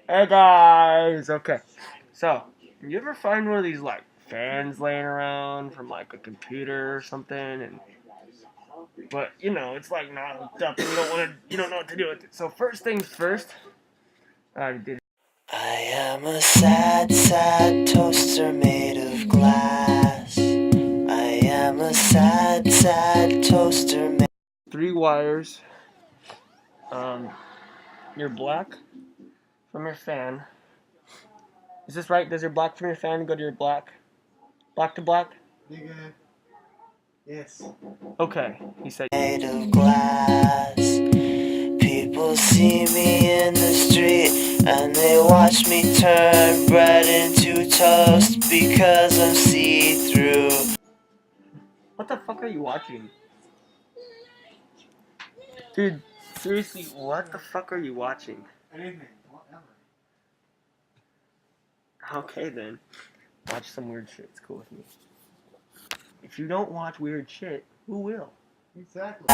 Hey guys! Okay, so, you ever find one of these, like, fans laying around from, like, a computer or something, but, it's, like, not hooked up, and you don't know what to do with it. So, first things first, I did. I am a sad, sad toaster made of glass. I am a sad, sad toaster made 3 wires, your black from your fan. Is this right? Does your black from your fan go to your black? Black to black? Nigga. Yes. Okay, he said. of glass. People see me in the street and they watch me turn bread into toast because I'm see-through. What the fuck are you watching? Dude, seriously, what the fuck are you watching? Anything. Whatever. Okay then. Watch some weird shit. It's cool with me. If you don't watch weird shit, who will? Exactly.